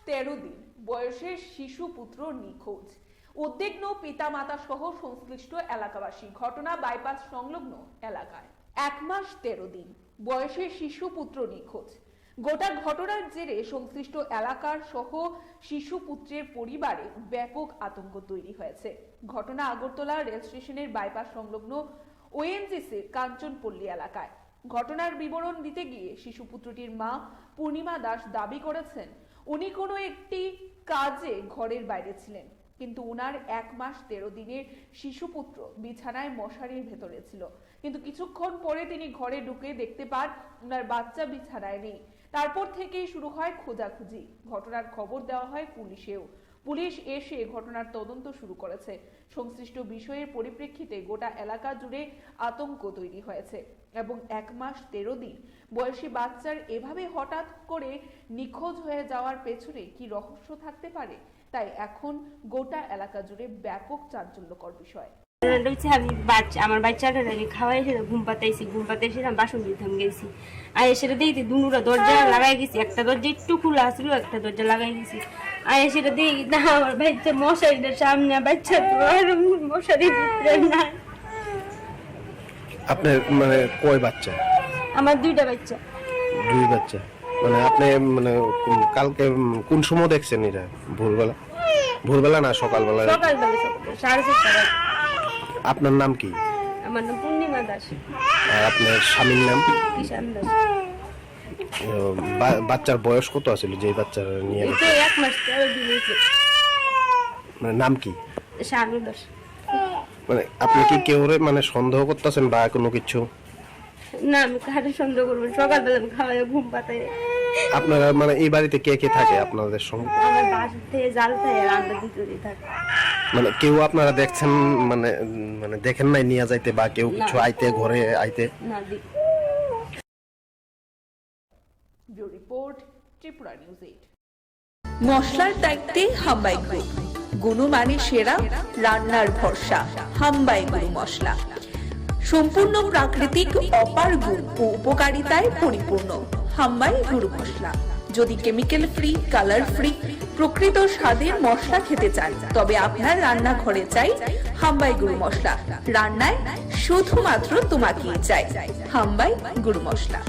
13 দিন বয়সের শিশু পুত্র নিখোঁজ। উদ্বিগ্ন পিতামাতা সহ সংশ্লিষ্ট এলাকাবাসী। ঘটনা বাইপাস সংলগ্ন এলাকায়। 1 মাস 13 দিন বয়সের শিশু পুত্র নিখোঁজ। গোটা ঘটনার জেরে সংশ্লিষ্ট এলাকার সহ শিশু পুত্রের পরিবারে ব্যাপক আতঙ্ক তৈরি হয়েছে। ঘটনা আগরতলা রেল স্টেশনের বাইপাস সংলগ্ন ওএনজিসির কাঞ্চনপল্লী এলাকায়। ঘটনার বিবরণ দিতে গিয়ে শিশু পুত্রটির মা পূর্ণিমা দাস দাবি করেছেন উনি কোনো একটি কাজে ঘরের বাইরে ছিলেন, কিন্তু উনার 1 মাস 13 দিনের শিশুপুত্র বিছানায় মশারির ভেতরে ছিল। কিন্তু কিছুক্ষণ পরে তিনি ঘরে ঢুকে দেখতে পান উনার বাচ্চা বিছানায় নেই। তারপর থেকেই শুরু হয় খোঁজাখুঁজি। ঘটনার খবর দেওয়া হয় পুলিশেও। পুলিশ এসে ঘটনার তদন্ত শুরু করেছে। সংশ্লিষ্ট বিষয়ের পরিপ্রেক্ষিতে গোটা এলাকা জুড়ে আতঙ্ক তৈরি হয়েছে এবং 1 মাস 13 দিন বয়সী বাচ্চার এভাবে হঠাৎ করে নিখোঁজ হয়ে যাওয়ার পেছনে কি রহস্য থাকতে পারে, তাই এখন গোটা এলাকা জুড়ে ব্যাপক চাঞ্চল্যকর বিষয়। আমি আমার বাচ্চাটা খাওয়াই এসে ঘুম পাতাইছি আমি বাসন দিতাম গেছি আর সেটা দেখি দুটা দরজা লাগাই গেছি, একটা দরজা একটু খোলা আসলো, একটা দরজা লাগাই গেছি আর সেটা দেখি না আমার বাচ্চা মশারিটার সামনে, বাচ্চা তো আর মশারি না। আপনার মানে কয় বাচ্চা? আমার 2টা বাচ্চা। 2 বাচ্চা মানে আপনি মানে কালকে কোন সময় দেখছেন এটা? ভোরবেলা না সকালবেলা? সকালবেলা 4:30। আপনার নাম কি? আমার নাম পূর্ণিমা দাস। আর আপনার স্বামীর নাম? কিষান দাস। বাচ্চার বয়স কত আছিল যে বাচ্চা নিয়ে? 1 মাস 13 দিন হয়েছে। মানে নাম কি? শানু দাস। মানে আপনি কি কেউরে মানে সন্দেহ করতেছেন বা কোনো কিছু? না, আমি কারে সন্দেহ করবো? সকালবেলা আমি খাওয়াই ঘুম পাতাই। আপনারা মানে এই বাড়িতে কে কে থাকে আপনাদের সঙ্গে? আমার বাসা থেকে জাল থাকে আর আমরা দুটোই থাকি। মানে কেউ আপনারা দেখছেন মানে মানে দেখেন নাই নিয়ে যাইতে বা কেউ কিছু আইতে ঘরে আইতে? না। Bureau report, Tripura news 8। মশলার দায়িত্বে হাম্বাই গ্রুপ। গুণমানে সেরা, রান্নার ভরসা। হাম্বাই গুরু মশলা সম্পূর্ণ প্রাকৃতিক, অপার গুণ ও উপকারিতায় পরিপূর্ণ। হাম্বাই গুরু মশলা। যদি কেমিক্যাল ফ্রি, কালার ফ্রি, প্রকৃত স্বাদের মশলা খেতে চান তবে আপনার রান্নাঘরে চাই হাম্বাই গুরু মশলা। রান্নায় শুধুমাত্র তোমাকেই চাই হাম্বাই গুরু মশলা।